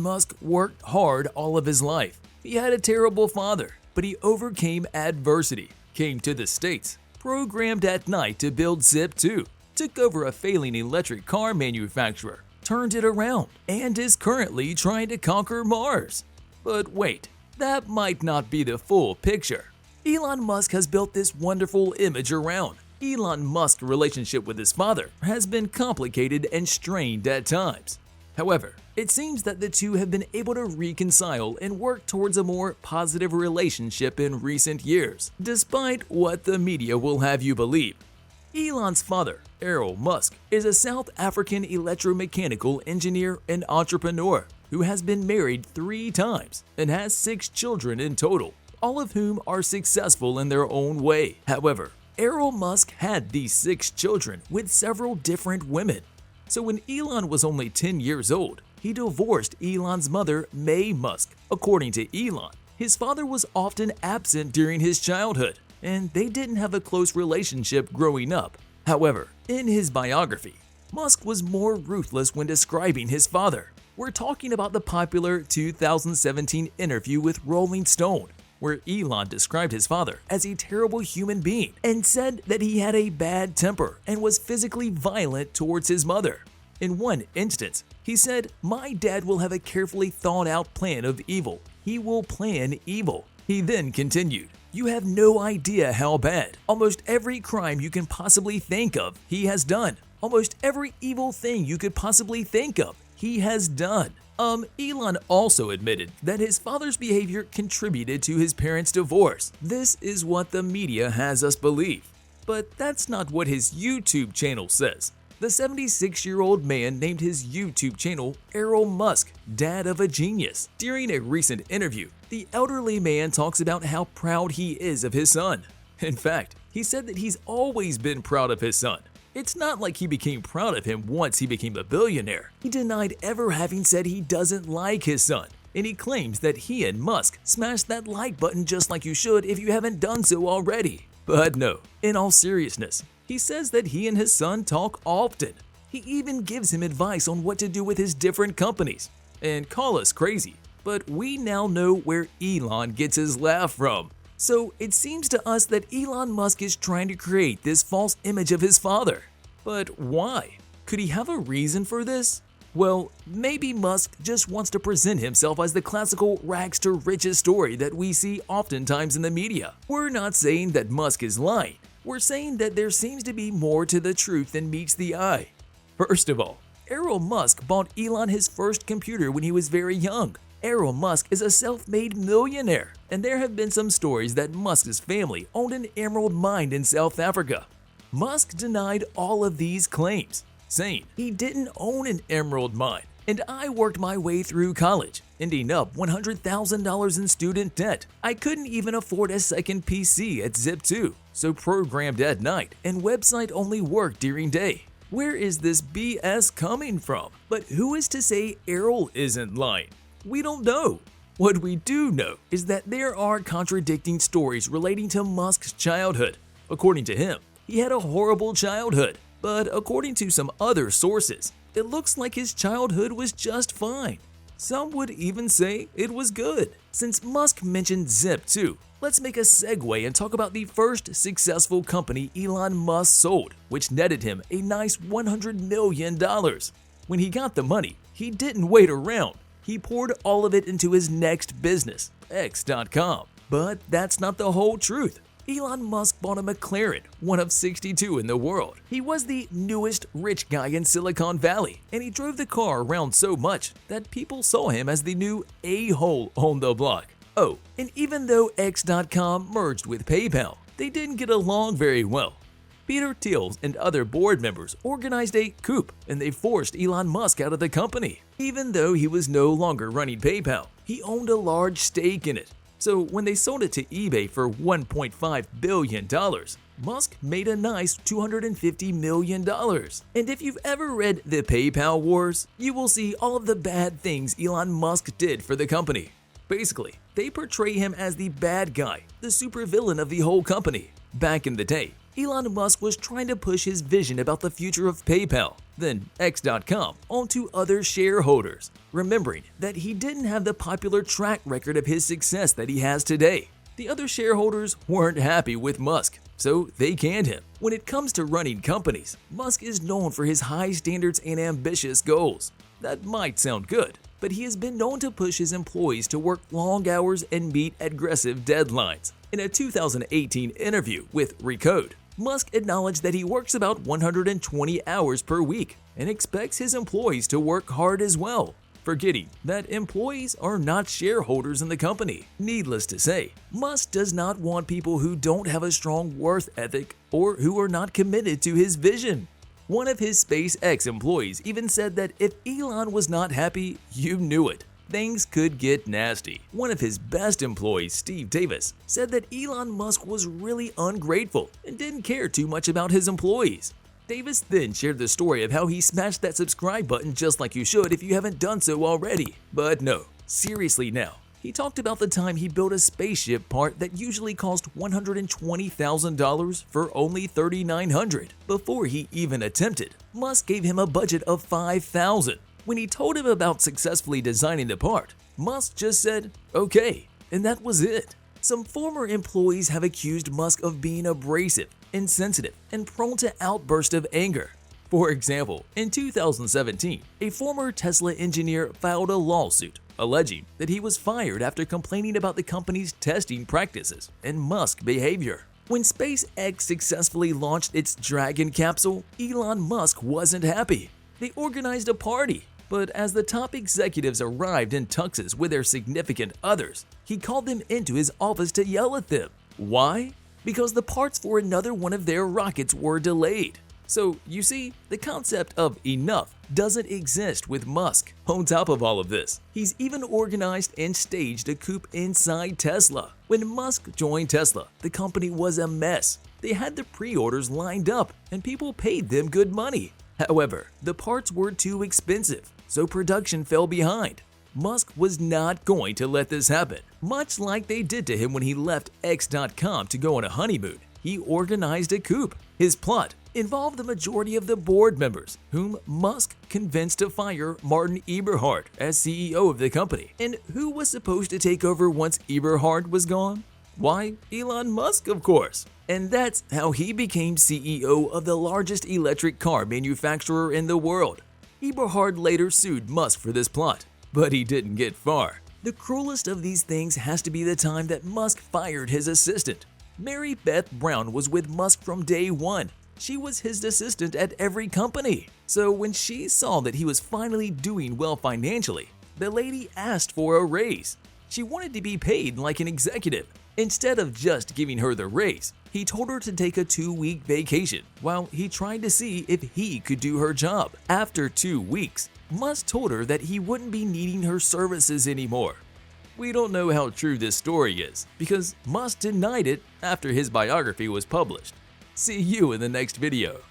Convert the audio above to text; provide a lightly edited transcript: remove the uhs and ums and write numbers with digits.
Musk worked hard all of his life. He had a terrible father, but he overcame adversity, came to the States, programmed at night to build Zip2, took over a failing electric car manufacturer, turned it around, and is currently trying to conquer Mars. But wait, that might not be the full picture. Elon Musk has built this wonderful image around. Elon Musk's relationship with his father has been complicated and strained at times. However, it seems that the two have been able to reconcile and work towards a more positive relationship in recent years, despite what the media will have you believe. Elon's father, Elon Musk, is a South African electromechanical engineer and entrepreneur who has been married 3 times and has 6 children in total, all of whom are successful in their own way. However, Elon Musk had these 6 children with several different women. So when Elon was only 10 years old, he divorced Elon's mother, May Musk. According to Elon, his father was often absent during his childhood, and they didn't have a close relationship growing up. However, in his biography, Musk was more ruthless when describing his father. We're talking about the popular 2017 interview with Rolling Stone, where Elon described his father as a terrible human being and said that he had a bad temper and was physically violent towards his mother. In one instance, he said, "My dad will have a carefully thought out plan of evil. He will plan evil." He then continued, "You have no idea how bad. Almost every crime you can possibly think of, he has done. Almost every evil thing you could possibly think of, he has done." Elon also admitted that his father's behavior contributed to his parents' divorce. This is what the media has us believe. But that's not what his YouTube channel says. The 76-year-old man named his YouTube channel Elon Musk, Dad of a Genius. During a recent interview, the elderly man talks about how proud he is of his son. In fact, he said that he's always been proud of his son. It's not like he became proud of him once he became a billionaire. He denied ever having said he doesn't like his son, and he claims that he and Musk smashed that like button just like you should if you haven't done so already. But no, in all seriousness, he says that he and his son talk often. He even gives him advice on what to do with his different companies. And call us crazy, but we now know where Elon gets his laugh from. So it seems to us that Elon Musk is trying to create this false image of his father. But why? Could he have a reason for this? Well, maybe Musk just wants to present himself as the classical rags to riches story that we see oftentimes in the media. We're not saying that Musk is lying. We're saying that there seems to be more to the truth than meets the eye. First of all, Elon Musk bought Elon his first computer when he was very young. Elon Musk is a self-made millionaire, and there have been some stories that Musk's family owned an emerald mine in South Africa. Musk denied all of these claims, saying he didn't own an emerald mine, and I worked my way through college, ending up $100,000 in student debt. I couldn't even afford a second PC at Zip2, so programmed at night and website only worked during day. Where is this BS coming from? But who is to say Errol isn't lying? We don't know. What we do know is that there are contradicting stories relating to Musk's childhood. According to him, he had a horrible childhood, but according to some other sources, it looks like his childhood was just fine. Some would even say it was good. Since Musk mentioned Zip2, let's make a segue and talk about the first successful company Elon Musk sold, which netted him a nice $100 million. When he got the money, he didn't wait around. He poured all of it into his next business, X.com. But that's not the whole truth. Elon Musk bought a McLaren, one of 62 in the world. He was the newest rich guy in Silicon Valley, and he drove the car around so much that people saw him as the new a-hole on the block. Oh, and even though X.com merged with PayPal, they didn't get along very well. Peter Thiel and other board members organized a coup, and they forced Elon Musk out of the company. Even though he was no longer running PayPal, he owned a large stake in it. So when they sold it to eBay for $1.5 billion, Musk made a nice $250 million. And if you've ever read The PayPal Wars, you will see all of the bad things Elon Musk did for the company. Basically, they portray him as the bad guy, the supervillain of the whole company. Back in the day, Elon Musk was trying to push his vision about the future of PayPal, then X.com, onto other shareholders, remembering that he didn't have the popular track record of his success that he has today. The other shareholders weren't happy with Musk, so they canned him. When it comes to running companies, Musk is known for his high standards and ambitious goals. That might sound good, but he has been known to push his employees to work long hours and meet aggressive deadlines. In a 2018 interview with Recode, Musk acknowledged that he works about 120 hours per week and expects his employees to work hard as well, forgetting that employees are not shareholders in the company. Needless to say, Musk does not want people who don't have a strong work ethic or who are not committed to his vision. One of his SpaceX employees even said that if Elon was not happy, you knew it. Things could get nasty. One of his best employees, Steve Davis, said that Elon Musk was really ungrateful and didn't care too much about his employees. Davis then shared the story of how he smashed that subscribe button just like you should if you haven't done so already. But no, seriously now. He talked about the time he built a spaceship part that usually cost $120,000 for only $3,900. Before he even attempted, Musk gave him a budget of $5,000. When he told him about successfully designing the part, Musk just said, "Okay," and that was it. Some former employees have accused Musk of being abrasive, insensitive, and prone to outbursts of anger. For example, in 2017, a former Tesla engineer filed a lawsuit alleging that he was fired after complaining about the company's testing practices and Musk behavior. When SpaceX successfully launched its Dragon capsule, Elon Musk wasn't happy. They organized a party, but as the top executives arrived in tuxes with their significant others, he called them into his office to yell at them. Why? Because the parts for another one of their rockets were delayed. So, you see, the concept of enough doesn't exist with Musk. On top of all of this, he's even organized and staged a coup inside Tesla. When Musk joined Tesla, the company was a mess. They had the pre-orders lined up, and people paid them good money. However, the parts were too expensive, so production fell behind. Musk was not going to let this happen. Much like they did to him when he left X.com to go on a honeymoon, he organized a coup. His plot involved the majority of the board members, whom Musk convinced to fire Martin Eberhard as CEO of the company. And who was supposed to take over once Eberhard was gone? Why, Elon Musk, of course. And that's how he became CEO of the largest electric car manufacturer in the world. Eberhard later sued Musk for this plot, but he didn't get far. The cruelest of these things has to be the time that Musk fired his assistant. Mary Beth Brown was with Musk from day one. She was his assistant at every company. So when she saw that he was finally doing well financially, the lady asked for a raise. She wanted to be paid like an executive. Instead of just giving her the raise, he told her to take a 2-week vacation while he tried to see if he could do her job. After 2 weeks, Musk told her that he wouldn't be needing her services anymore. We don't know how true this story is because Musk denied it after his biography was published. See you in the next video.